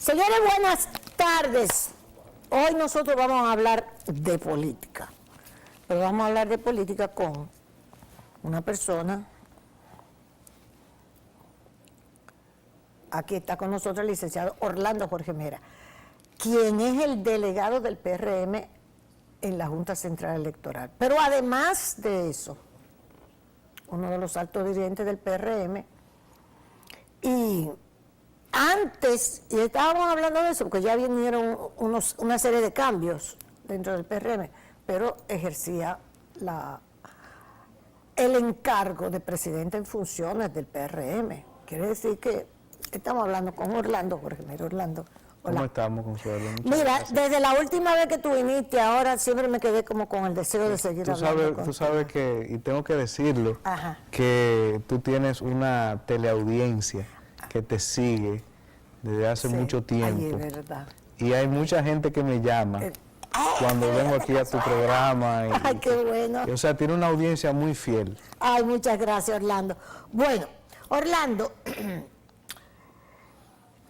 Señores, buenas tardes. Hoy nosotros vamos a hablar de política, pero vamos a hablar de política con una persona. Aquí está con nosotros el licenciado Orlando Jorge Mera, quien es el delegado del PRM en la Junta Central Electoral. Pero además de eso, uno de los altos dirigentes del PRM, y antes, y estábamos hablando de eso, porque ya vinieron una serie de cambios dentro del PRM, pero ejercía el encargo de presidente en funciones del PRM. Quiere decir que estamos hablando con Orlando Jorge Mera. Orlando, hola. ¿Cómo estamos, Consuelo? Mira, desde la última vez que tú viniste, ahora siempre me quedé como con el deseo de seguir hablando. Tú sabes que, y tengo que decirlo, Ajá, que tú tienes una teleaudiencia que te sigue desde hace mucho tiempo. Ay, es verdad. Y hay mucha gente que me llama cuando vengo aquí a tu programa. Ay, qué bueno. O sea, tiene una audiencia muy fiel. Ay, muchas gracias, Orlando. Bueno, Orlando,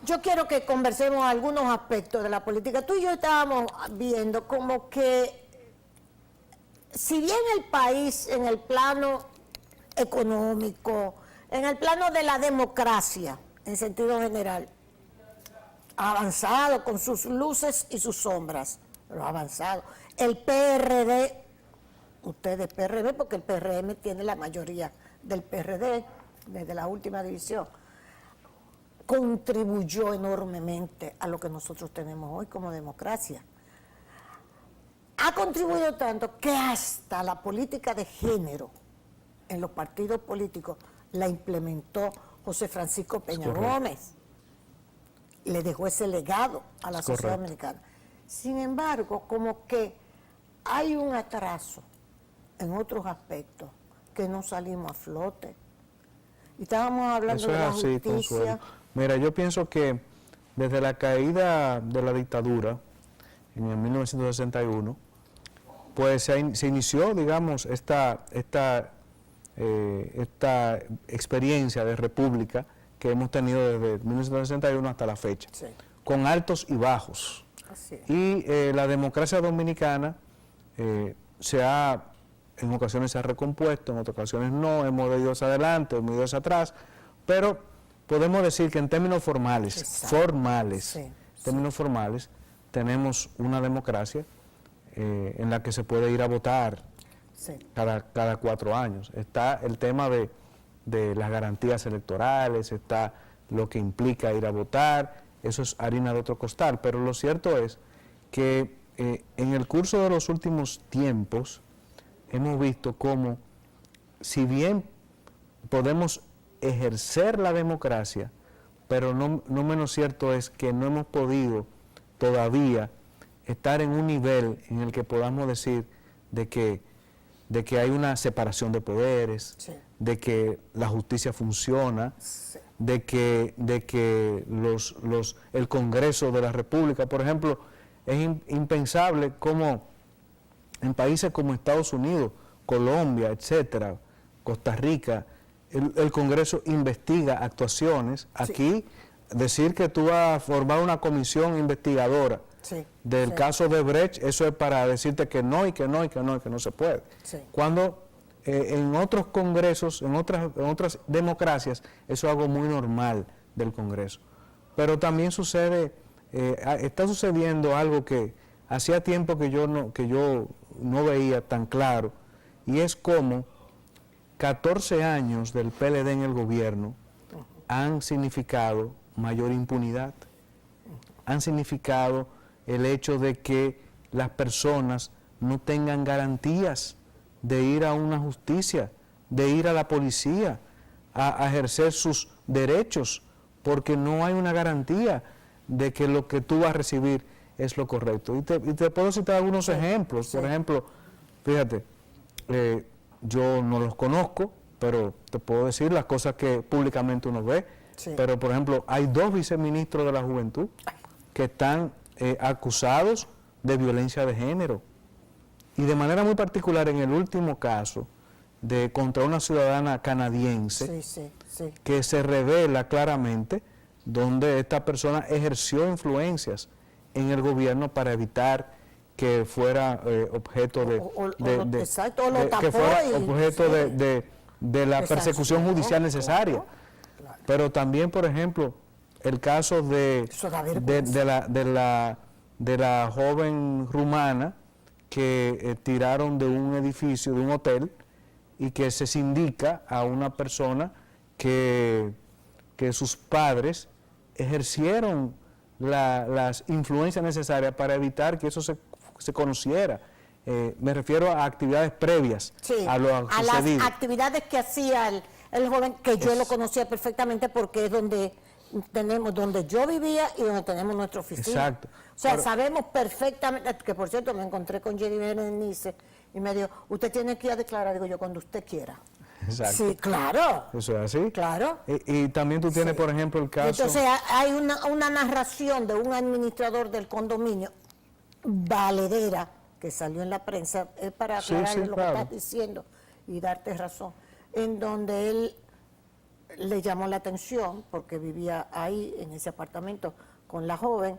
yo quiero que conversemos algunos aspectos de la política. Tú y yo estábamos viendo como que, si bien el país en el plano económico, en el plano de la democracia, en sentido general, ha avanzado con sus luces y sus sombras, pero ha avanzado. El PRD, ustedes PRD, porque el PRM tiene la mayoría del PRD desde la última división, contribuyó enormemente a lo que nosotros tenemos hoy como democracia. Ha contribuido tanto que hasta la política de género en los partidos políticos la implementó José Francisco Peña Gómez. Le dejó ese legado a la sociedad dominicana. Sin embargo, como que hay un atraso en otros aspectos que no salimos a flote. Y estábamos hablando de la justicia. Consuelo. Mira, yo pienso que desde la caída de la dictadura en el 1961, pues se inició, digamos, esta experiencia de república que hemos tenido desde 1961 hasta la fecha, sí, con altos y bajos. Así es. Y la democracia dominicana en ocasiones se ha recompuesto, en otras ocasiones no, hemos ido hacia adelante, hemos ido hacia atrás, pero podemos decir que en términos formales, formales, tenemos una democracia en la que se puede ir a votar cada 4 años. Está el tema de las garantías electorales, está lo que implica ir a votar, eso es harina de otro costal, pero lo cierto es que en el curso de los últimos tiempos hemos visto cómo, si bien podemos ejercer la democracia, pero no menos cierto es que no hemos podido todavía estar en un nivel en el que podamos decir de que hay una separación de poderes, sí, de que la justicia funciona, sí, de que el Congreso de la República, por ejemplo, es impensable como en países como Estados Unidos, Colombia, etcétera, Costa Rica, el Congreso investiga actuaciones. Aquí, sí, decir que tú vas a formar una comisión investigadora, sí, del sí, caso de Brecht, eso es para decirte que no, y que no, y que no, y que no se puede. Sí. Cuando en otros congresos, en otras democracias, eso es algo muy normal del Congreso. Pero también está sucediendo algo que hacía tiempo que yo no veía tan claro, y es como 14 años del PLD en el gobierno han significado mayor impunidad, han significado el hecho de que las personas no tengan garantías de ir a una justicia, de ir a la policía, a ejercer sus derechos, porque no hay una garantía de que lo que tú vas a recibir es lo correcto. Y te puedo citar algunos ejemplos. Por ejemplo, fíjate, yo no los conozco, pero te puedo decir las cosas que públicamente uno ve. Sí. Pero, por ejemplo, hay 2 viceministros de la Juventud que están acusados de violencia de género. Y de manera muy particular, en el último caso, contra una ciudadana canadiense, que se revela claramente donde esta persona ejerció influencias en el gobierno para evitar que fuera objeto de, exacto, lo tapó que fuera y- objeto sí. de la De persecución sanción, judicial necesaria. claro. Pero también, por ejemplo, el caso Eso da vergüenza. de la joven rumana que tiraron de un edificio, de un hotel, y que se sindica a una persona que sus padres ejercieron las influencias necesarias para evitar que eso se conociera. Me refiero a actividades previas Sí, a lo a sucedido. las actividades que hacía el joven, que yo lo conocía perfectamente porque es donde yo vivía y donde tenemos nuestra oficina. Exacto. O sea, Pero- sabemos perfectamente, que por cierto me encontré con Jerry Berenice y me dijo, usted tiene que ir a declarar, digo yo, cuando usted quiera. Exacto. Sí, claro, Eso es así. claro. Y también tú tienes, Sí. por ejemplo, el caso... Entonces hay una narración de un administrador del condominio, valedera, que salió en la prensa, es para Sí, aclarar sí, lo claro. que estás diciendo y darte razón, en donde él le llamó la atención, porque vivía ahí, en ese apartamento, con la joven,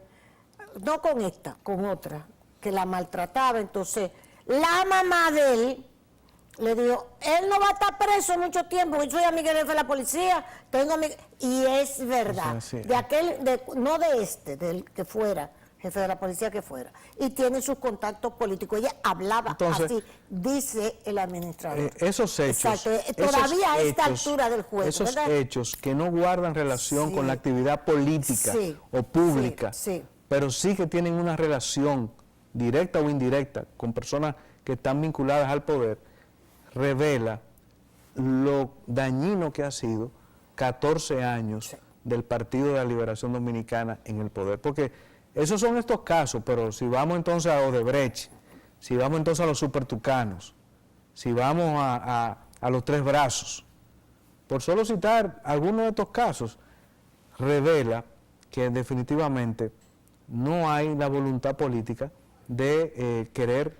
no con esta, con otra, que la maltrataba. Entonces, la mamá de él le dijo, él no va a estar preso mucho tiempo, yo soy amiga jefe de la policía, y es verdad, Sí, sí. de aquel, no de este, del que fuera, jefe de la policía que fuera, y tiene sus contactos políticos. Ella hablaba Entonces, así, dice el administrador. esos hechos, Exacto, todavía a esta hechos, altura del juego, esos ¿verdad? hechos que no guardan relación Sí. con la actividad política Sí. o pública, Sí, sí. pero sí que tienen una relación directa o indirecta con personas que están vinculadas al poder, revela lo dañino que ha sido 14 años Sí. del Partido de la Liberación Dominicana en el poder. Porque esos son estos casos, pero si vamos entonces a Odebrecht, si vamos entonces a los supertucanos, si vamos a los Tres Brazos, por solo citar algunos de estos casos, revela que definitivamente no hay la voluntad política de querer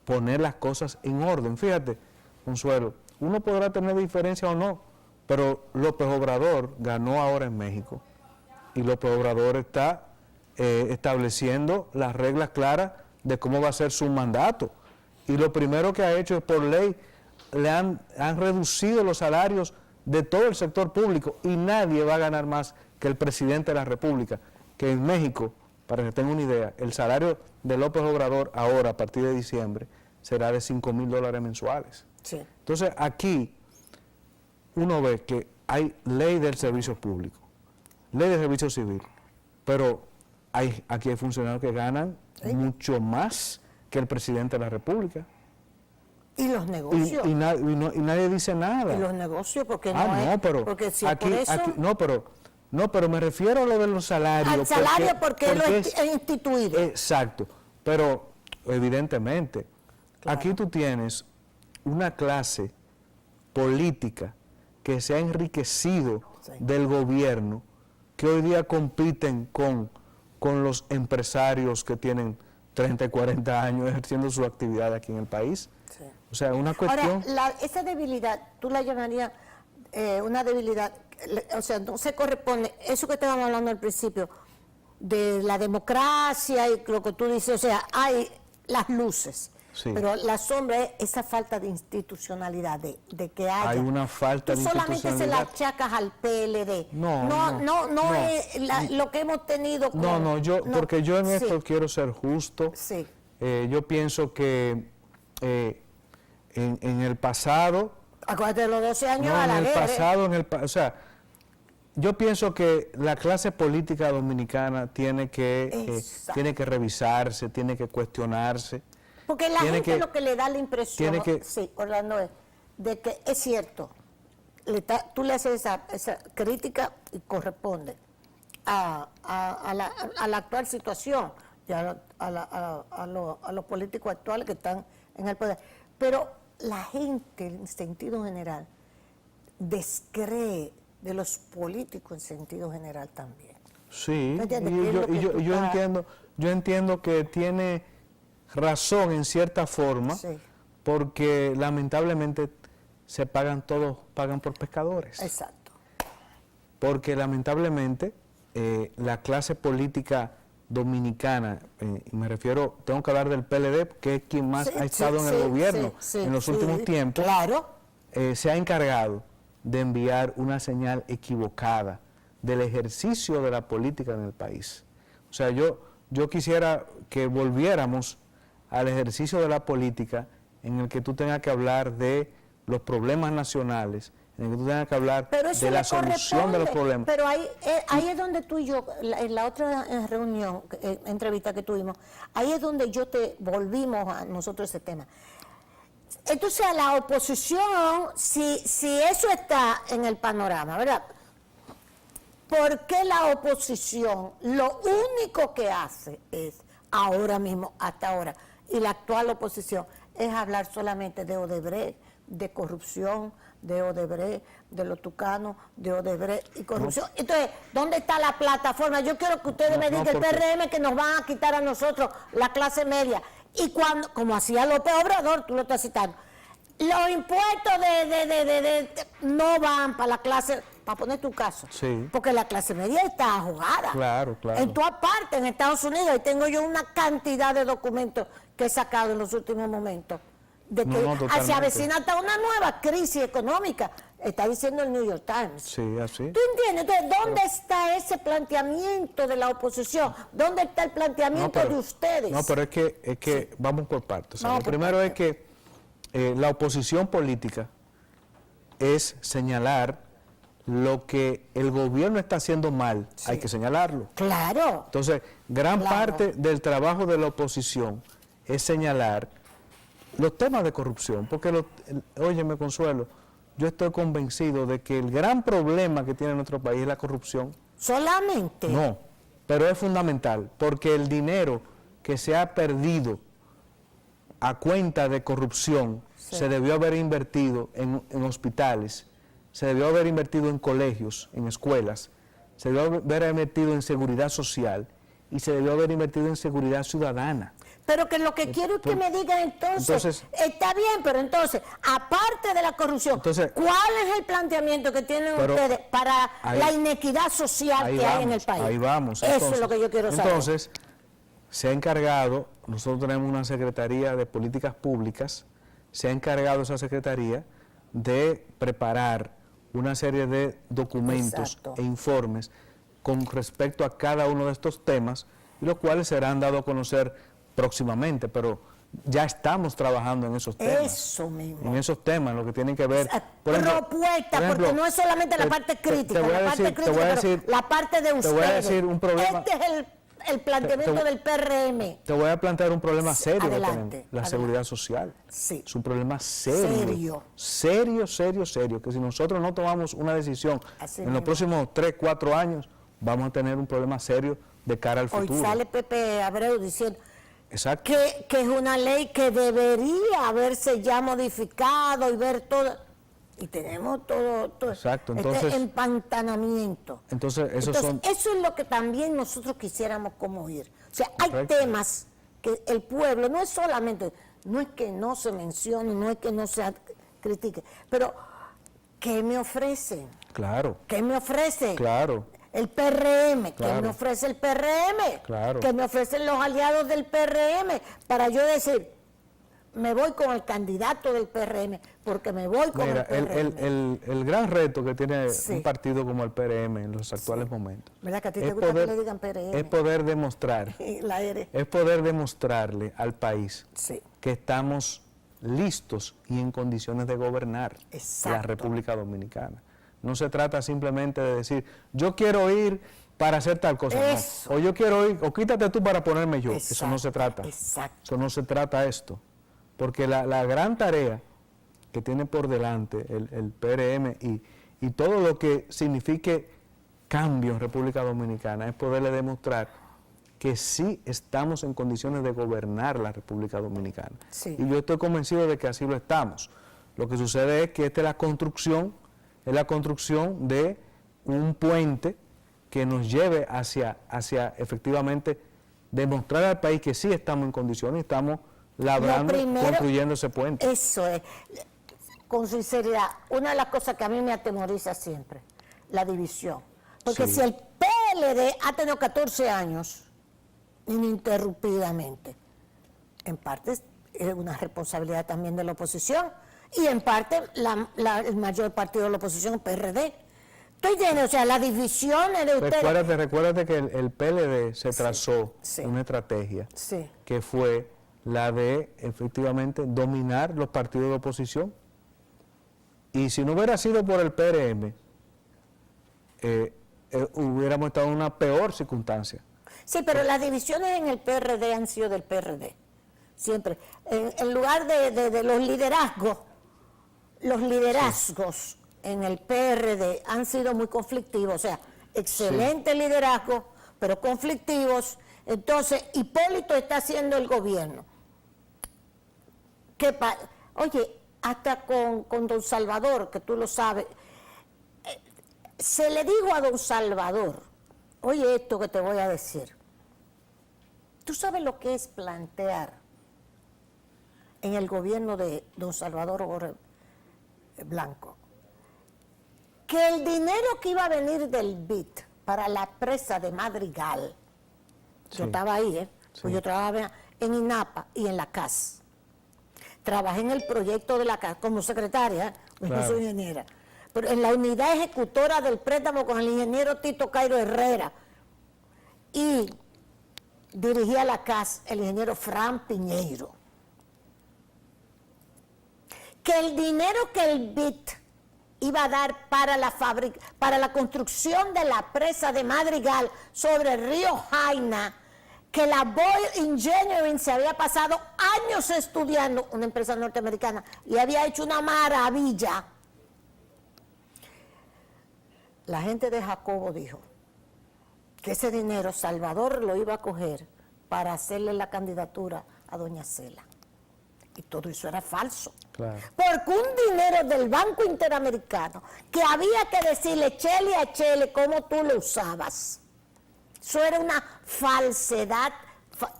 poner las cosas en orden. Fíjate, Consuelo, uno podrá tener diferencia o no, pero López Obrador ganó ahora en México y López Obrador está estableciendo las reglas claras de cómo va a ser su mandato. Y lo primero que ha hecho es, por ley, han reducido los salarios de todo el sector público y nadie va a ganar más que el presidente de la República, que en México, para que tengan una idea, el salario de López Obrador ahora, a partir de diciembre, será de $5,000 mensuales. Sí. Entonces, aquí uno ve que hay ley del servicio público, ley del servicio civil, pero aquí hay funcionarios que ganan mucho más que el presidente de la República. Y los negocios. Y nadie dice nada. Y los negocios, porque no no, es, pero porque si aquí, es por eso, no, pero me refiero a lo de los salarios. al salario porque lo es he instituido. exacto, pero evidentemente, Claro. aquí tú tienes una clase política que se ha enriquecido Sí. del gobierno, que hoy día compiten con los empresarios que tienen 30 y 40 años ejerciendo su actividad aquí en el país. Sí. O sea, una cuestión... Ahora, esa debilidad, tú la llamarías una debilidad, o sea, no se corresponde, eso que estábamos hablando al principio, de la democracia y lo que tú dices, o sea, hay las luces, Sí. pero la sombra es esa falta de institucionalidad, de que haya. Hay una falta Tú de solamente se la institucionalidad. achacas al PLD. No es lo que hemos tenido con... porque yo en sí, esto quiero ser justo. Sí, Yo pienso que en el pasado, acuérdate de los 12 años no, a en la el guerra. pasado, o sea, yo pienso que la clase política dominicana tiene que revisarse, tiene que cuestionarse. Porque la tiene gente que- lo que le da la impresión, tiene que- sí, Orlando, es de que es cierto, tú le haces esa crítica y corresponde a la actual situación, y a los políticos actuales que están en el poder. Pero la gente, en sentido general, descree de los políticos en sentido general también. Sí, ¿Me entiendes? ¿Qué es lo que tú estás- yo entiendo que tiene razón en cierta forma, Sí. porque lamentablemente todos pagan por pescadores. Exacto. Porque lamentablemente la clase política dominicana, y me refiero, tengo que hablar del PLD, que es quien más ha estado en el gobierno en los últimos tiempos, claro, se ha encargado de enviar una señal equivocada del ejercicio de la política en el país. O sea, yo quisiera que volviéramos al ejercicio de la política en el que tú tengas que hablar de los problemas nacionales, en el que tú tengas que hablar de la solución de los problemas. Pero ahí es donde tú y yo, en la otra reunión, entrevista que tuvimos, ahí es donde volvimos a nosotros ese tema. Entonces, a la oposición, si eso está en el panorama, ¿verdad? ¿Por qué la oposición lo único que hace es, ahora mismo, hasta ahora, y la actual oposición, es hablar solamente de Odebrecht, de corrupción, de Odebrecht, de los tucanos, de Odebrecht y corrupción? Entonces, ¿dónde está la plataforma? Yo quiero que ustedes me digan el PRM que nos van a quitar a nosotros, la clase media. Y cuando, como hacía López Obrador, tú lo estás citando, los impuestos no van para la clase, para poner tu caso, sí, porque la clase media está jugada. Claro, claro. En todas partes, en Estados Unidos, y tengo yo una cantidad de documentos que he sacado en los últimos momentos, de que se avecina hasta una nueva crisis económica, está diciendo el New York Times. Sí, así. ¿Tú entiendes? Entonces, ¿dónde está ese planteamiento de la oposición? ¿Dónde está el planteamiento de ustedes? No, pero es que sí, vamos por partes. Lo primero es que la oposición política es señalar lo que el gobierno está haciendo mal, sí, hay que señalarlo. Claro. Entonces, gran parte del trabajo de la oposición es señalar los temas de corrupción, porque, óyeme, Consuelo, yo estoy convencido de que el gran problema que tiene nuestro país es la corrupción. ¿Solamente? No, pero es fundamental, porque el dinero que se ha perdido a cuenta de corrupción se debió haber invertido en hospitales, se debió haber invertido en colegios, en escuelas, se debió haber invertido en seguridad social y se debió haber invertido en seguridad ciudadana. Pero que lo que quiero es que me digan entonces, está bien, pero entonces, aparte de la corrupción, ¿cuál es el planteamiento que tienen ustedes para la inequidad social que hay en el país? Ahí vamos. Eso es lo que yo quiero saber. Entonces, se ha encargado, nosotros tenemos una Secretaría de Políticas Públicas, se ha encargado esa Secretaría de preparar una serie de documentos e informes con respecto a cada uno de estos temas, los cuales serán dados a conocer próximamente, pero ya estamos trabajando en esos temas. Eso mismo. En esos temas, lo que tienen que ver... Propuesta, porque no es solamente la parte crítica, la parte de ustedes. Te voy a decir un problema... Este es el planteamiento del PRM. Te voy a plantear un problema serio que tenemos, la seguridad social. Sí. Es un problema serio. Serio, que si nosotros no tomamos una decisión en los próximos 3, 4 años, vamos a tener un problema serio de cara al futuro. Hoy sale Pepe Abreu diciendo exacto, que es una ley que debería haberse ya modificado y ver todo. Y tenemos todo exacto, entonces, este empantanamiento. Entonces, eso es lo que también nosotros quisiéramos como oír. O sea, hay temas que el pueblo, no es solamente, no es que no se mencione, no es que no se critique, pero ¿qué me ofrecen? Claro. ¿Qué me ofrece? Claro. El PRM, claro. ¿qué me ofrece el PRM? Claro. ¿Qué me ofrecen los aliados del PRM? Para yo decir, me voy con el candidato del PRM, porque me voy con el PRM. El gran reto que tiene un partido como el PRM en los actuales momentos, ¿verdad que a ti te gusta que le digan PRM? Es poder demostrar, es poder demostrarle al país que estamos listos y en condiciones de gobernar la República Dominicana. No se trata simplemente de decir, yo quiero ir para hacer tal cosa, no. O yo quiero ir, o quítate tú para ponerme yo. Eso no se trata. Eso no se trata esto. Porque la gran tarea que tiene por delante el PRM y todo lo que signifique cambio en República Dominicana es poderle demostrar que sí estamos en condiciones de gobernar la República Dominicana. Sí. Y yo estoy convencido de que así lo estamos. Lo que sucede es que esta es la construcción de un puente que nos lleve hacia efectivamente demostrar al país que sí estamos en condiciones y estamos labrando, construyendo ese puente. Eso es. Con sinceridad, una de las cosas que a mí me atemoriza siempre, la división. Porque si el PLD ha tenido 14 años ininterrumpidamente. En parte es una responsabilidad también de la oposición y en parte el mayor partido de la oposición, PRD. ¿Tú entiendes? O sea, las divisiones de ustedes... Recuérdate que el PLD se trazó una estrategia que fue la de, efectivamente, dominar los partidos de oposición. Y si no hubiera sido por el PRM, hubiéramos estado en una peor circunstancia. Sí, pero las divisiones en el PRD han sido del PRD, siempre. En lugar de los liderazgos en el PRD han sido muy conflictivos, o sea, excelente liderazgo, pero conflictivos. Entonces, Hipólito está haciendo el gobierno. Oye, hasta con don Salvador, que tú lo sabes, se le dijo a don Salvador, oye esto que te voy a decir, tú sabes lo que es plantear en el gobierno de don Salvador Blanco, que el dinero que iba a venir del BID para la presa de Madrigal, yo estaba ahí, pues yo trabajaba en INAPA y en la CAS. Trabajé en el proyecto de la CAS como secretaria, pues no soy ingeniera, pero en la unidad ejecutora del préstamo con el ingeniero Tito Cairo Herrera, y dirigía la CAS el ingeniero Fran Piñeiro. Que el dinero que el BID iba a dar para la construcción de la presa de Madrigal sobre el río Jaina, que la Boyle Engineering se había pasado años estudiando, una empresa norteamericana, y había hecho una maravilla. La gente de Jacobo dijo que ese dinero Salvador lo iba a coger para hacerle la candidatura a doña Cela. Y todo eso era falso. Claro. Porque un dinero del Banco Interamericano que había que decirle chele a chele cómo tú lo usabas. Eso era una falsedad.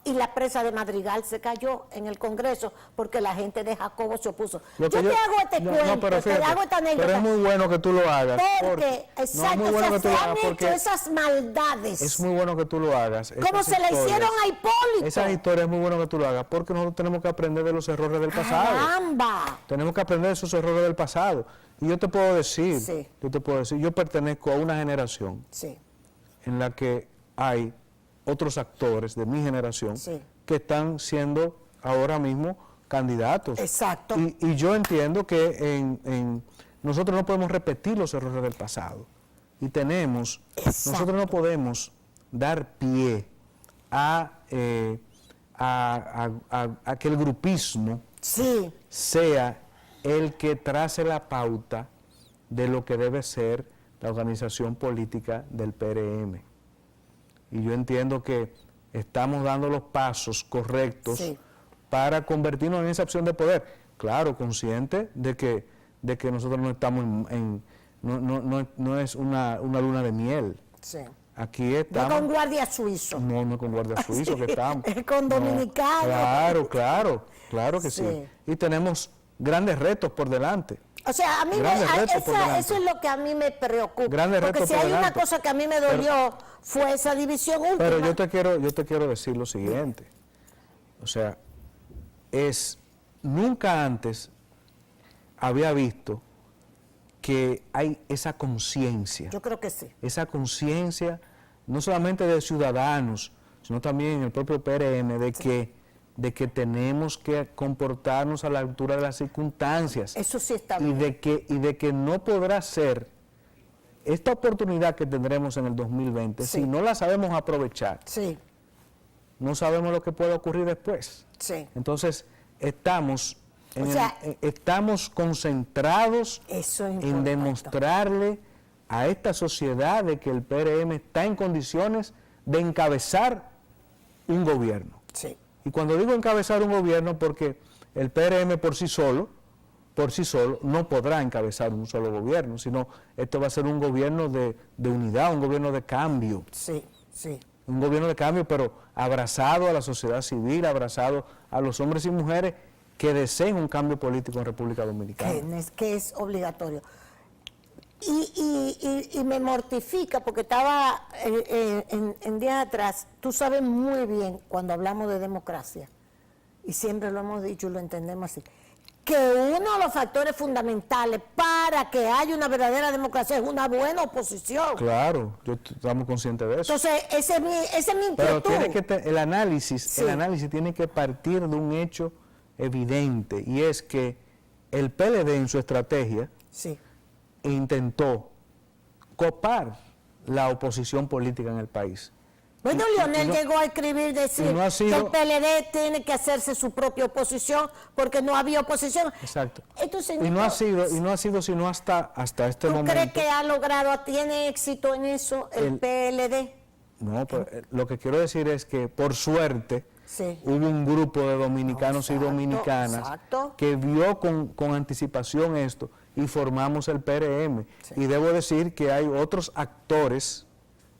Y la presa de Madrigal se cayó en el Congreso porque la gente de Jacobo se opuso. Yo te hago este cuento, pero fíjate, te hago esta anécdota. Pero es muy bueno que tú lo hagas. Porque, exacto, se han hecho esas maldades. Es muy bueno que tú lo hagas. Como se le hicieron a Hipólito. Esas historias es muy bueno que tú lo hagas porque nosotros tenemos que aprender de los errores del pasado. ¡Caramba! Tenemos que aprender de esos errores del pasado. Y yo te puedo decir, yo pertenezco a una generación en la que hay otros actores de mi generación que están siendo ahora mismo candidatos. Exacto. Y yo entiendo que nosotros no podemos repetir los errores del pasado. Y nosotros no podemos dar pie a que el grupismo sea el que trace la pauta de lo que debe ser la organización política del PRM. Y yo entiendo que estamos dando los pasos correctos para convertirnos en esa opción de poder. Claro, consciente de que nosotros no estamos no es una luna de miel. Aquí estamos... No con guardia suizo. No con guardia suizo que estamos. Es con dominicano. Claro que sí. Y tenemos grandes retos por delante. O sea, a mí eso es lo que a mí me preocupa. Porque si hay una cosa que a mí me dolió fue esa división última. Pero yo te quiero decir lo siguiente. O sea, nunca antes había visto que hay esa conciencia. Yo creo que sí. Esa conciencia, no solamente de ciudadanos, sino también en el propio PRM, de que tenemos que comportarnos a la altura de las circunstancias. Eso sí está bien. Y de que no podrá ser esta oportunidad que tendremos en el 2020, si no la sabemos aprovechar, no sabemos lo que puede ocurrir después. Entonces, estamos concentrados en demostrarle a esta sociedad de que el PRM está en condiciones de encabezar un gobierno. Y cuando digo encabezar un gobierno, porque el PRM por sí solo no podrá encabezar un solo gobierno, sino esto va a ser un gobierno de unidad, un gobierno de cambio. Un gobierno de cambio, pero abrazado a la sociedad civil, abrazado a los hombres y mujeres que deseen un cambio político en República Dominicana. Que es obligatorio. Y me mortifica porque estaba en días atrás, tú sabes muy bien cuando hablamos de democracia, y siempre lo hemos dicho y lo entendemos así, que uno de los factores fundamentales para que haya una verdadera democracia es una buena oposición. Claro, estamos conscientes de eso. Entonces, esa es mi inquietud. Pero tiene que el análisis Sí. tiene que partir de un hecho evidente, y es que el PLD en su estrategia Sí. intentó copar la oposición política en el país. Bueno, Leonel no- llegó a escribir, decir y no ha sido- que el PLD tiene que hacerse su propia oposición porque no había oposición. Exacto. Entonces, Y no ha sido sino hasta este ¿tú momento. crees que ha logrado, tiene éxito en eso el PLD? No, pero, lo que quiero decir es que por suerte Sí. hubo un grupo de dominicanos y Exacto, dominicanas exacto. que vio con anticipación esto y formamos el PRM. Sí. Y debo decir que hay otros actores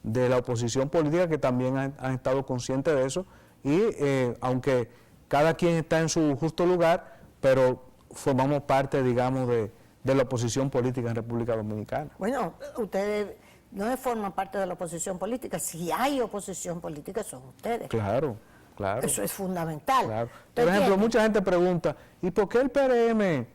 de la oposición política que también han estado conscientes de eso, y aunque cada quien está en su justo lugar, pero formamos parte, digamos, de la oposición política en República Dominicana. Bueno, ustedes no forman parte de la oposición política. Si hay oposición política, son ustedes. Claro, claro. Eso es fundamental. Claro. ¿Te Por ejemplo, entiendes? mucha gente pregunta, ¿y por qué el PRM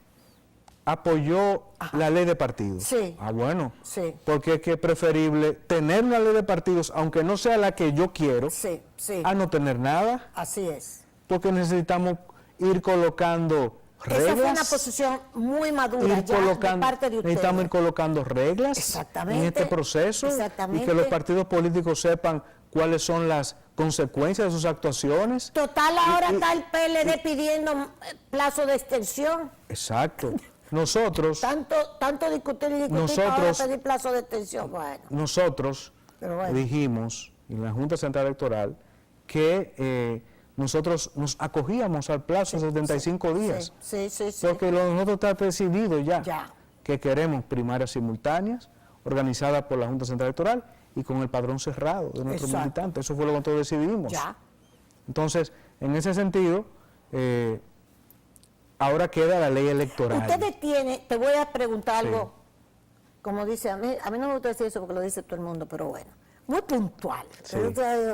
apoyó la ley de partidos? Sí. Ah, bueno, Sí. porque es que es preferible tener una ley de partidos, aunque no sea la que yo quiero, Sí, sí, a no tener nada, así es. porque necesitamos ir colocando reglas. Esa fue una posición muy madura ir ya colocando, de parte de ustedes. necesitamos ir colocando reglas Exactamente, en este proceso, y exactamente. que los partidos políticos sepan cuáles son las consecuencias de sus actuaciones. Total, ahora Y- está el PLD pidiendo plazo de extensión. Exacto. Nosotros Tanto discutir y discutir para ahora Nosotros- pedir plazo de extensión. Bueno, Nosotros Pero bueno. dijimos en la Junta Central Electoral que nosotros nos acogíamos al plazo de 75 días, sí, sí, sí. porque lo de nosotros está decidido ya, Ya. que queremos primarias simultáneas, organizadas por la Junta Central Electoral y con el padrón cerrado de nuestros Exacto. militantes. Eso fue lo que nosotros decidimos. Ya. Entonces, en ese sentido, ahora queda la ley electoral. Ustedes tienen, te voy a preguntar Sí. algo, como dice, a mí no me gusta decir eso porque lo dice todo el mundo, pero bueno, muy puntual. Sí.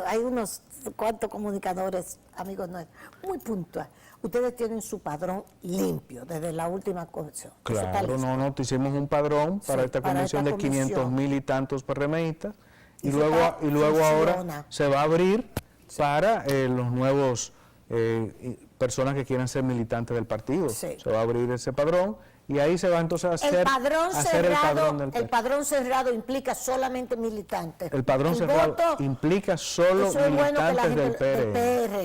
Hay unos cuantos comunicadores, amigos nuestros, muy puntual. Ustedes tienen su padrón limpio desde la última convención. Eso está Claro, listo. no, te hicimos un padrón para Sí, esta para convención esta de 500,000 y tantos PRMistas, y Eso luego, está- y luego ahora funciona. se va a abrir para los nuevos personas que quieran ser militantes del partido. Sí. Se va a abrir ese padrón y ahí se va entonces a hacer, El padrón hacer cerrado, el padrón del el padrón cerrado implica solamente militantes. El padrón El cerrado voto, implica solo eso es bueno que la militantes del gente- del PRM.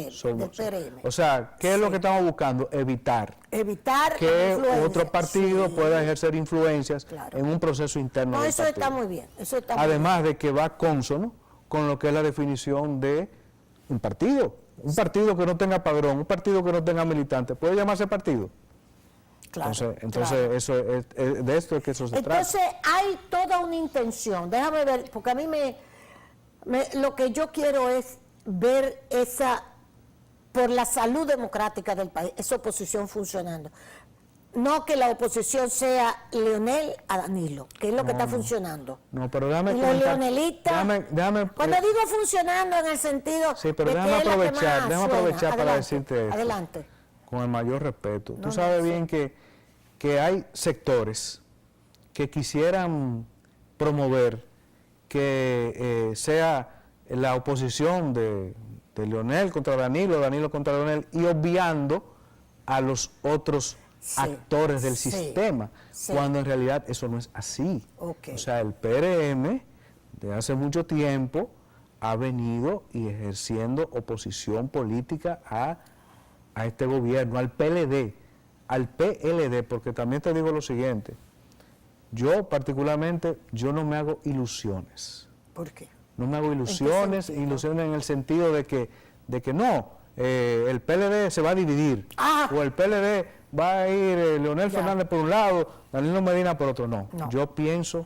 PRM, Somos- del PRM. O sea, ¿qué es lo Sí. que estamos buscando? Evitar evitar que influencia. otro partido Sí. pueda ejercer influencias Claro. en un proceso interno No, del eso partido. está muy bien. Eso está muy Además de que va consono con lo que es la definición de un partido. Un partido que no tenga padrón, un partido que no tenga militantes, ¿puede llamarse partido? bien. Claro, Entonces claro. eso es de esto es que eso se trata. Entonces hay toda una intención, déjame ver, porque a mí lo que yo quiero es ver por la salud democrática del país, esa oposición funcionando. No que la oposición sea Leonel a Danilo, que es lo que está funcionando. No, pero déjame Y los comentar- leonelistas, déjame, cuando digo funcionando en el sentido sí, pero de déjame que es la que aprovechar, más déjame suena. aprovechar para Adelante, decirte esto. Adelante. Con el mayor respeto. No, Tú no, sabes sí. bien que hay sectores que quisieran promover que sea la oposición de Leonel contra Danilo, Danilo contra Leonel, y obviando a los otros Sí, actores del sí, sistema, sí. cuando en realidad eso no es así. Ok. O sea, el PRM de hace mucho tiempo ha venido y ejerciendo oposición política a este gobierno, al PLD, porque también te digo lo siguiente, yo particularmente, yo no me hago ilusiones. ¿Por qué? No me hago ilusiones, sentido? ilusiones en el sentido de que no, el PLD se va a dividir, Ah. o el PLD va a ir Leonel Ya. Fernández por un lado, Danilo Medina por otro. No. No. Yo pienso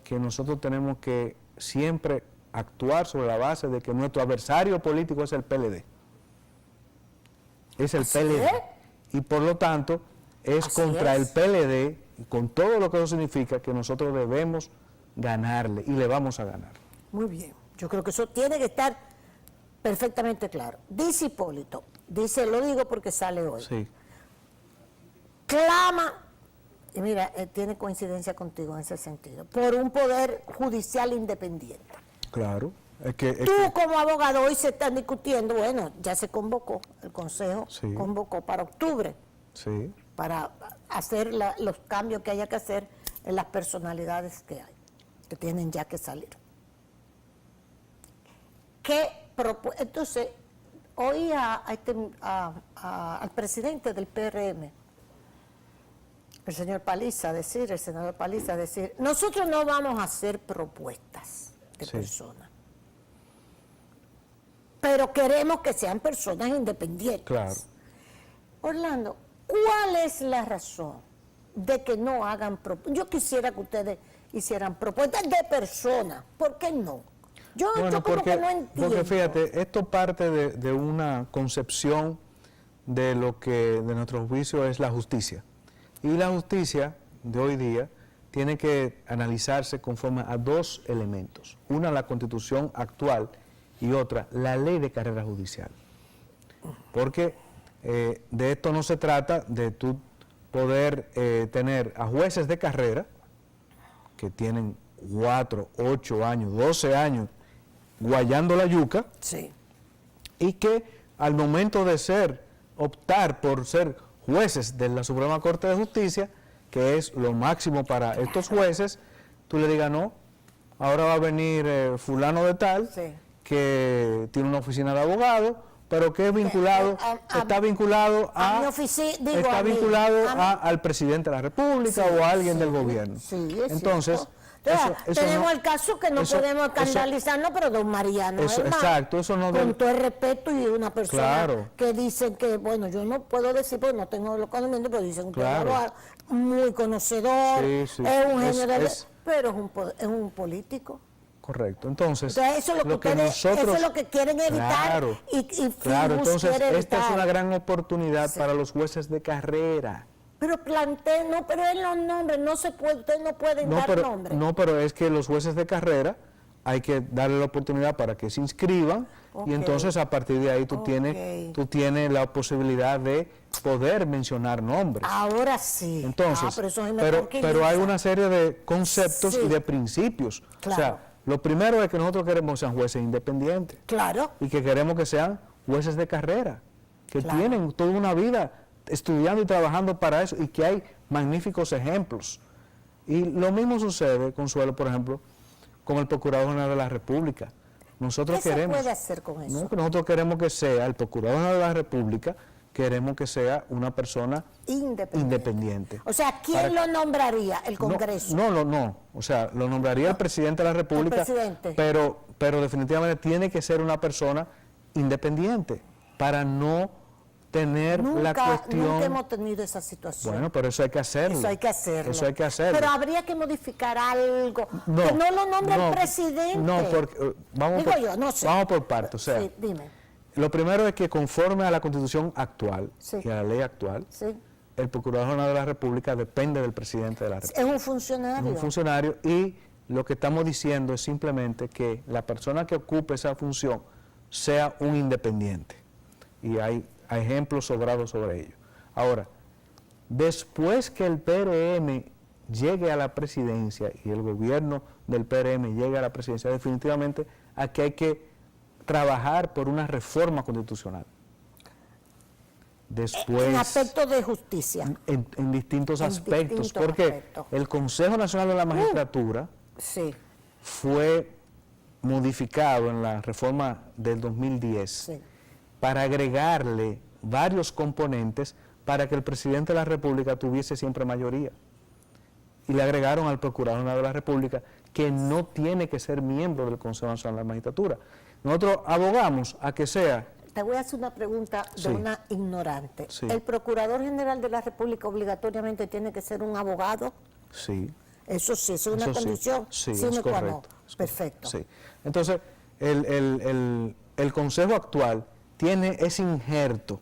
que nosotros tenemos que siempre actuar sobre la base de que nuestro adversario político es el PLD. Es el ¿Así PLD. es? Y por lo tanto, es Así contra es. el PLD, con todo lo que eso significa, que nosotros debemos ganarle y le vamos a ganar. Muy bien, yo creo que eso tiene que estar perfectamente claro. Dice Hipólito, dice, lo digo porque sale hoy, Sí, clama, y mira, tiene coincidencia contigo en ese sentido, por un poder judicial independiente. claro. Es Tú como abogado, hoy se están discutiendo, bueno, ya se convocó, el Consejo Sí. convocó para octubre, sí, para hacer los cambios que haya que hacer en las personalidades que hay, que tienen ya que salir. Entonces, oí al presidente del PRM, el señor Paliza, el senador Paliza, decir, nosotros no vamos a hacer propuestas de Sí. personas, pero queremos que sean personas independientes. claro. Orlando, ¿cuál es la razón de que no hagan propuestas? Yo quisiera que ustedes hicieran propuestas de personas. ¿Por qué no? Yo como que no entiendo. Porque fíjate, esto parte de una concepción de lo que de nuestro juicio es la justicia. Y la justicia de hoy día tiene que analizarse conforme a dos elementos. Una, la Constitución actual, y otra, la ley de carrera judicial. Porque de esto no se trata de tú poder tener a jueces de carrera que tienen 4, 8 años, 12 años guayando la yuca, Sí. y que al momento de optar por ser jueces de la Suprema Corte de Justicia, que es lo máximo para estos jueces, tú le digas no, ahora va a venir fulano de tal, Sí. que tiene una oficina de abogado, pero que es vinculado, está vinculado a mi oficina, digo, está a mí, vinculado a mí. al presidente de la República Sí, o a alguien sí, del gobierno. Sí, es Entonces, cierto. Tenemos no- el caso que no eso- podemos eso- escandalizarnos, pero don Mariano eso- Germán, exacto, eso no con debe- todo el respeto, y una persona Claro. que dice que, bueno, yo no puedo decir porque no tengo los conocimientos, pero dicen que Claro. es muy conocedor, Sí, sí. es un genio Es- pero es un político. Correcto, entonces, Entonces, eso es lo que ustedes- eso es lo que quieren evitar, Claro, y claro, Figus entonces quiere esta es evitar. una gran oportunidad Sí. para los jueces de carrera. Pero planteen, no, pero en los nombres, no se puede, ustedes no pueden dar nombres. No, pero es que los jueces de carrera hay que darle la oportunidad para que se inscriban, Ok. y entonces a partir de ahí tú Ok. tienes la posibilidad de poder mencionar nombres. Ahora sí. Entonces, pero eso sí me pero tranquiliza. hay una serie de conceptos Sí. y de principios. Claro. O sea, lo primero es que nosotros queremos que sean jueces independientes Claro. y que queremos que sean jueces de carrera, que Claro. tienen toda una vida estudiando y trabajando para eso, y que hay magníficos ejemplos. Y lo mismo sucede, Consuelo, por ejemplo, con el Procurador General de la República. Nosotros ¿Qué queremos, se puede hacer con eso? no, que nosotros queremos que sea el Procurador General de la República, queremos que sea una persona independiente. O sea, ¿quién lo nombraría? El Congreso. No. O sea, lo nombraría el presidente de la República, presidente. pero definitivamente tiene que ser una persona independiente para no tener la cuestión. Nunca hemos tenido esa situación. Bueno, pero eso hay que hacerlo. Eso hay que hacerlo. Eso hay que hacerlo. Pero habría que modificar algo. No, que no lo nombre no, el presidente. No, porque vamos Digo por, yo, no sé. vamos por partes. O sea, Sí, dime. lo primero es que conforme a la Constitución actual Sí. y a la ley actual, Sí. el Procurador General de la República depende del presidente de la República. Es un Es funcionario. un funcionario, y lo que estamos diciendo es simplemente que la persona que ocupe esa función sea un independiente. Y hay ejemplos sobrados sobre ello. Ahora, después que el PRM llegue a la presidencia y el gobierno del PRM llegue a la presidencia, definitivamente aquí hay que trabajar por una reforma constitucional. Después, En aspectos de justicia. en distintos En aspectos, distintos porque aspectos. el Consejo Nacional de la Magistratura Sí, fue modificado en la reforma del 2010 sí. para agregarle varios componentes para que el presidente de la República tuviese siempre mayoría. Y le agregaron al Procurador General de la República que no tiene que ser miembro del Consejo Nacional de la Magistratura. Nosotros abogamos a que sea. Te voy a hacer una pregunta de Sí. una ignorante. Sí. ¿El Procurador General de la República obligatoriamente tiene que ser un abogado? Sí. Eso sí, es una Eso sí, condición sí, sine es qua non. correcto. Perfecto. Sí. Entonces, el Consejo actual tiene ese injerto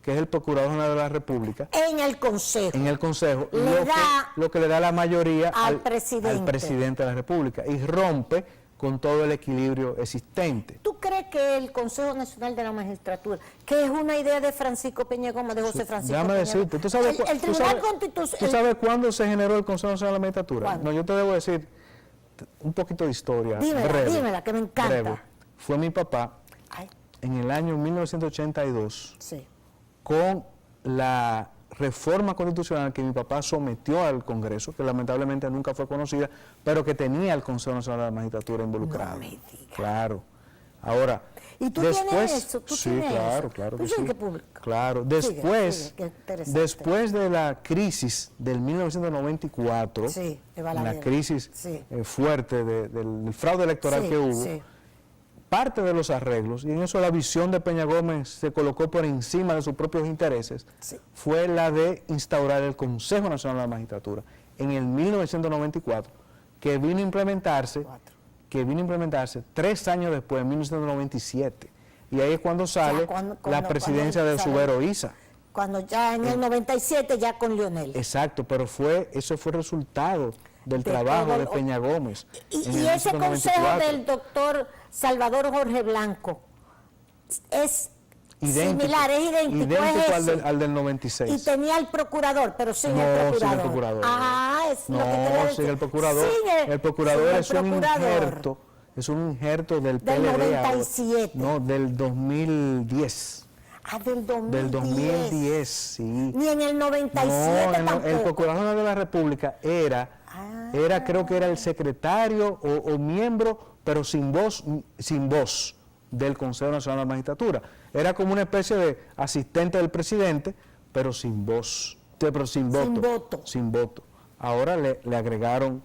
que es el Procurador General de la República, En el Consejo. en el Consejo, Le da lo que le da la mayoría al presidente. al presidente de la República y rompe con todo el equilibrio existente. ¿Tú crees que el Consejo Nacional de la Magistratura, que es una idea de Francisco Peña Gómez, de José Francisco Déjame Peña decirte, Gómez, ¿tú sabes, el Tribunal Constitucional... ¿tú sabes cuándo se generó el Consejo Nacional de la Magistratura? ¿Cuándo? No, yo te debo decir un poquito de historia. Dímela, que me encanta. Breve. Fue mi papá Ay, en el año 1982 sí. con la reforma constitucional que mi papá sometió al Congreso, que lamentablemente nunca fue conocida, pero que tenía el Consejo Nacional de la Magistratura involucrado. No me digas. Claro. Ahora, ¿Y tú después, tienes eso? ¿Tú sí, tienes claro, eso? claro Pues que sí, sí. que publica. Claro, Sigue, qué interesante. después de la crisis del 1994, Sí, de la Balaguer. crisis Sí. fuerte del fraude electoral Sí, que hubo, sí. parte de los arreglos, y en eso la visión de Peña Gómez se colocó por encima de sus propios intereses, Sí. fue la de instaurar el Consejo Nacional de la Magistratura en el 1994, que vino a implementarse 3 años después, en 1997. Y ahí es cuando sale la presidencia de Subero Isa. Cuando ya en el 97 ya con Leonel. Exacto, pero eso fue resultado del De trabajo todo de lo- Peña Gómez. Y en el ese consejo 1994. del doctor Salvador Jorge Blanco es similar, es idéntico, es al ese. al del 96. Y tenía el procurador, pero sin No, el sin procurador. el procurador. Ah, es lo que quería No, decir. sin el procurador. Sin El procurador sin es un procurador. injerto. Es un injerto del Del PLD. ahora. 97. No, del 2010. Ah, del 2010. Del 2010, sí. Ni en el 97 No, tampoco. el Procurador General de la República creo que era el secretario o miembro, pero sin voz del Consejo Nacional de la Magistratura. Era como una especie de asistente del presidente, pero sin voz, pero sin voto. Sin voto. Ahora le agregaron...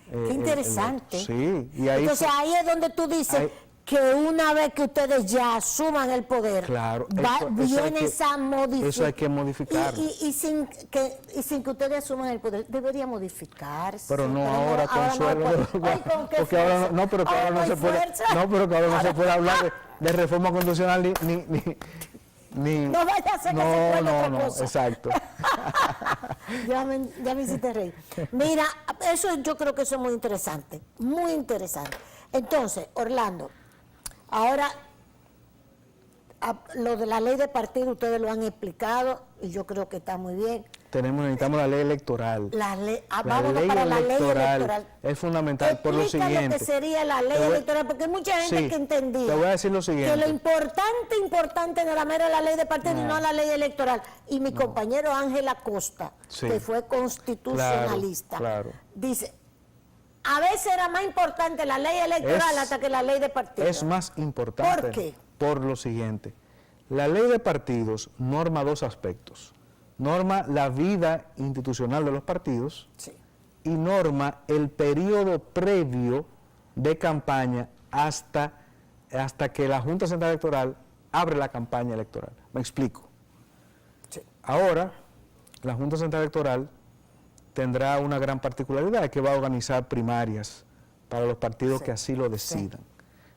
Qué interesante. Sí, y ahí Entonces ahí es donde tú dices ahí- que una vez que ustedes ya asuman el poder, Claro, viene esa modificación. eso hay que modificarlo. Y sin que ustedes asuman el poder, debería modificarse. Pero no ahora, Consuelo, porque ahora no, pero que ahora no se puede, pero que ahora no se puede hablar de reforma constitucional ni No vaya a ser que se cuele otra no, cosa. exacto. ya me hiciste reír. Mira, eso yo creo que eso es muy interesante, muy interesante. Entonces, Orlando, ahora lo de la ley de partido ustedes lo han explicado y yo creo que está muy bien. Necesitamos la ley electoral. Vámonos para la ley electoral. Es fundamental por lo Explica siguiente. lo que sería la ley electoral, porque hay mucha gente Sí, que entendía te voy a decir lo siguiente. que lo importante no era mero la ley de partido y no la ley electoral. Y mi compañero Ángel Acosta, Sí. que fue constitucionalista, Claro. dice, a veces era más importante la ley electoral hasta que la ley de partido. Es más importante. ¿Por qué? Por lo siguiente. La ley de partidos norma dos aspectos. Norma la vida institucional de los partidos Sí. y norma el periodo previo de campaña hasta que la Junta Central Electoral abre la campaña electoral. Me explico. Sí. Ahora, la Junta Central Electoral tendrá una gran particularidad, que va a organizar primarias para los partidos que así lo decidan.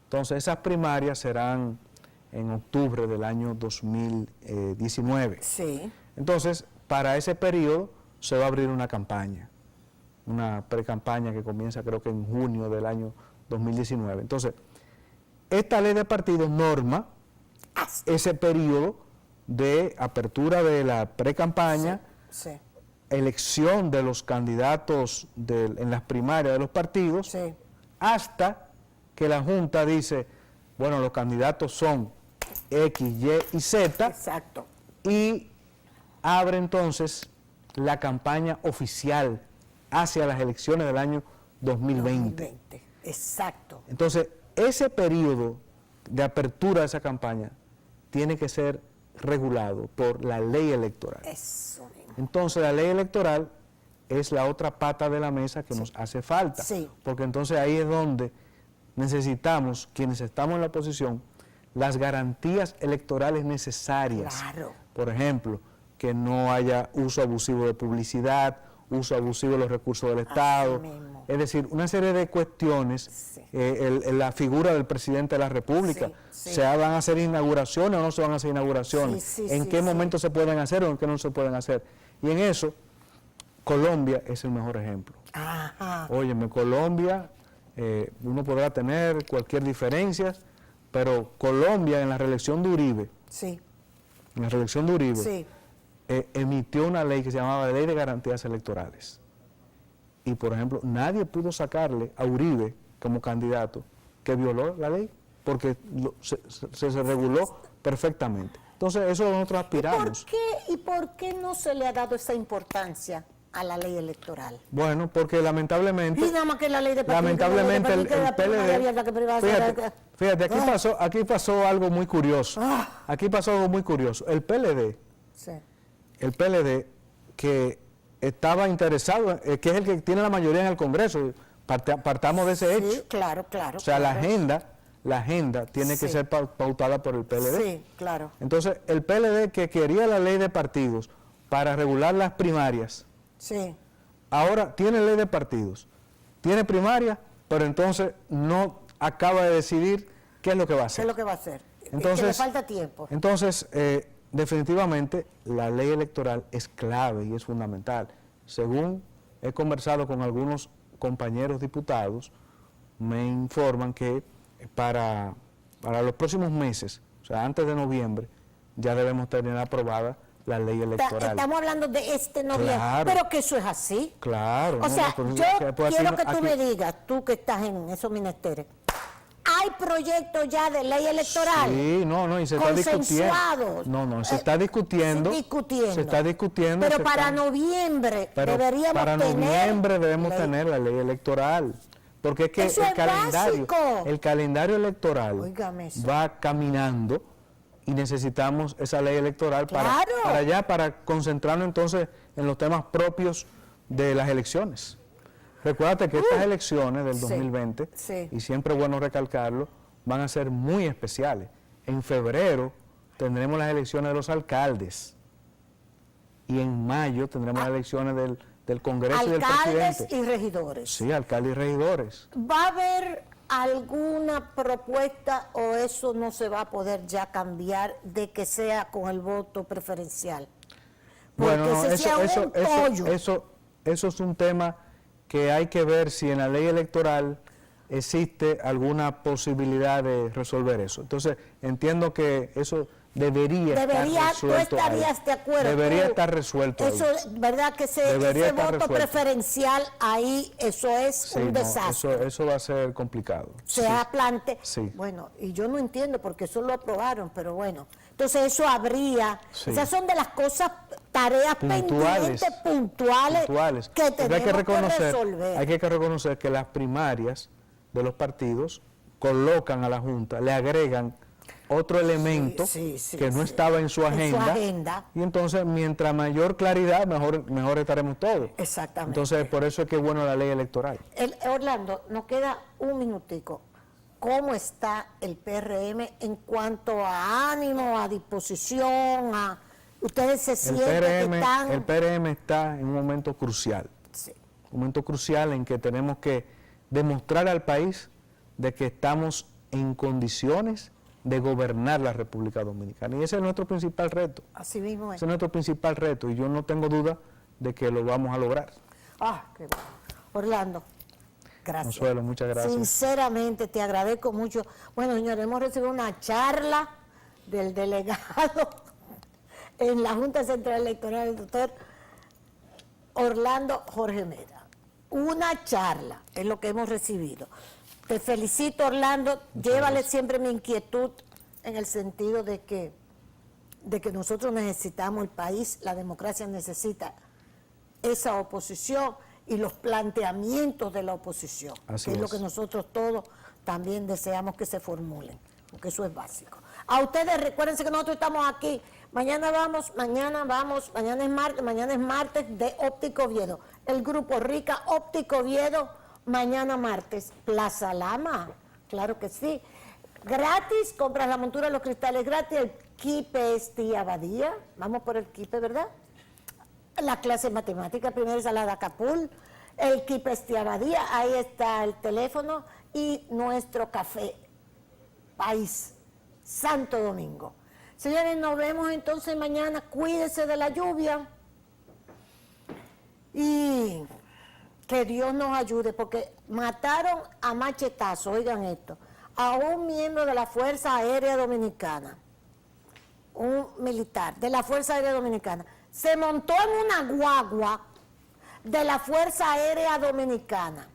Entonces, esas primarias serán en octubre del año 2019. Sí. Entonces, para ese periodo se va a abrir una campaña, una pre-campaña que comienza creo que en junio del año 2019. Entonces, esta ley de partidos norma ese periodo de apertura de la pre-campaña, Sí. elección de los candidatos en las primarias de los partidos, Sí. hasta que la Junta dice, bueno, los candidatos son X, Y y Z, Exacto. y abre entonces la campaña oficial hacia las elecciones del año 2020. Exacto. Entonces, ese periodo de apertura de esa campaña tiene que ser regulado por la ley electoral. Eso mismo. Entonces, la ley electoral es la otra pata de la mesa que nos hace falta, Sí. porque entonces ahí es donde necesitamos, quienes estamos en la oposición, las garantías electorales necesarias. Claro. Por ejemplo, que no haya uso abusivo de publicidad uso abusivo de los recursos del Estado, mismo. es decir, una serie de cuestiones, Sí. La figura del presidente de la República, Sí, sí. ¿se van a hacer inauguraciones o no se van a hacer inauguraciones? Sí, sí, ¿En sí, qué sí. momento se pueden hacer o en qué no se pueden hacer? Y en eso, Colombia es el mejor ejemplo. Ajá. Óyeme, Colombia, uno podrá tener cualquier diferencia, pero Colombia en la reelección de Uribe, Sí, sí. Emitió una ley que se llamaba Ley de Garantías Electorales. Y, por ejemplo, nadie pudo sacarle a Uribe como candidato que violó la ley, porque se reguló perfectamente. Entonces, eso es lo que nosotros aspiramos. ¿Y por qué no se le ha dado esa importancia a la ley electoral? Bueno, porque lamentablemente... Y nada más que la ley de partido, Lamentablemente el PLD... PLD... Fíjate, aquí pasó algo muy curioso. Ah. Aquí pasó algo muy curioso. El PLD que estaba interesado, que es el que tiene la mayoría en el Congreso, partamos de ese hecho. Sí, claro. O sea, claro. la agenda tiene que Sí. ser pautada por el PLD. Sí, claro. Entonces, el PLD que quería la ley de partidos para regular las primarias, Sí. ahora tiene ley de partidos, tiene primaria, pero entonces no acaba de decidir qué es lo que va a ¿Qué hacer. es lo que va a hacer? Entonces, que le falta tiempo. Entonces, definitivamente, la ley electoral es clave y es fundamental. Según he conversado con algunos compañeros diputados, me informan que para los próximos meses, o sea, antes de noviembre, ya debemos tener aprobada la ley electoral. Estamos hablando de este noviembre, Claro. pero que eso es así. Claro. O sea, pues, yo pues, quiero aquí que no- tú aquí- me digas, tú que estás en esos menesteres, ¿hay proyectos ya de ley electoral? Sí, y se está discutiendo. Consensuados. Se está discutiendo. Discutiendo. Se está discutiendo. Pero se para está- noviembre Pero deberíamos para tener... noviembre debemos ley. tener la ley electoral. Porque es que Eso es básico. el calendario electoral Óigame eso. va caminando y necesitamos esa ley electoral Claro. para concentrarnos entonces en los temas propios de las elecciones. Recuérdate que estas elecciones del Sí, 2020, sí. y siempre es bueno recalcarlo, van a ser muy especiales. En febrero tendremos las elecciones de los alcaldes y en mayo tendremos las elecciones del Congreso y del Alcaldes presidente. y regidores. Sí, alcaldes y regidores. ¿Va a haber alguna propuesta o eso no se va a poder ya cambiar de que sea con el voto preferencial? Porque Bueno, no, ese sea un pollo. eso es un tema que hay que ver si en la ley electoral existe alguna posibilidad de resolver eso. Entonces, entiendo que eso debería estar Tú resuelto ahí. estarías de acuerdo. Debería tú. estar resuelto Eso, ahí. ¿verdad? Que Debería ese estar voto resuelto. preferencial ahí, eso es Sí, un no, desastre. eso va a ser complicado. Se Sí. ha planteado. Sí. Bueno, y yo no entiendo porque eso lo aprobaron, pero bueno. Entonces eso habría. Sí. Esas son de las cosas, tareas pendientes, puntuales, que Porque tenemos que resolver. hay que reconocer que las primarias de los partidos colocan a la Junta, le agregan otro elemento sí, que no sí. estaba en su En su agenda, agenda. y entonces mientras mayor claridad, mejor estaremos todos. Exactamente. Entonces por eso es que es bueno la ley electoral. Orlando, nos queda un minutico. ¿Cómo está el PRM en cuanto a ánimo, a disposición, a ustedes se El sienten que están? el PRM está en un momento crucial. Sí. Un momento crucial en que tenemos que demostrar al país de que estamos en condiciones de gobernar la República Dominicana. Y ese es nuestro principal reto. Así mismo es. Ese es nuestro principal reto y yo no tengo duda de que lo vamos a lograr. Ah, qué bueno. Orlando, gracias. Consuelo, muchas gracias. Sinceramente, te agradezco mucho. Bueno, señores, hemos recibido una charla del delegado en la Junta Central Electoral, el doctor Orlando Jorge Mera. Una charla es lo que hemos recibido. Te felicito, Orlando. Llévale siempre mi inquietud en el sentido de que nosotros necesitamos el país, la democracia necesita esa oposición y los planteamientos de la oposición, Así que es lo es. que nosotros todos también deseamos que se formulen, porque eso es básico. A ustedes recuérdense que nosotros estamos aquí, mañana es martes de Óptico Oviedo, el grupo Rica Óptico Oviedo, mañana martes, Plaza Lama, claro que sí, gratis, compras la montura, los cristales gratis, el kipe es tía Abadía, vamos por el kipe, ¿verdad? La clase de matemática, primera sala de Acapul, el Kipesti Abadía, ahí está el teléfono, y nuestro café país, Santo Domingo. Señores, nos vemos entonces mañana, cuídese de la lluvia y que Dios nos ayude, porque mataron a machetazo, oigan esto, a un miembro de la Fuerza Aérea Dominicana, un militar de la Fuerza Aérea Dominicana, se montó en una guagua de la Fuerza Aérea Dominicana.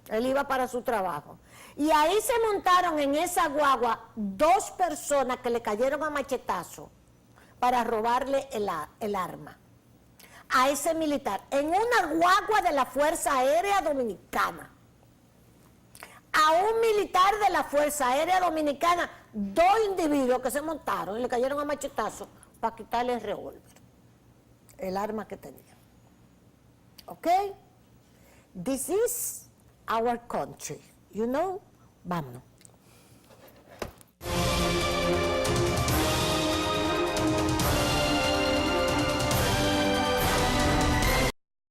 Él iba para su trabajo. Y ahí se montaron en esa guagua 2 personas que le cayeron a machetazo para robarle el arma a ese militar, en una guagua de la Fuerza Aérea Dominicana. A un militar de la Fuerza Aérea Dominicana, 2 individuos que se montaron y le cayeron a machetazo para quitarle el revólver, el arma que tenía. ¿Ok? This is our country, you know? Vámonos.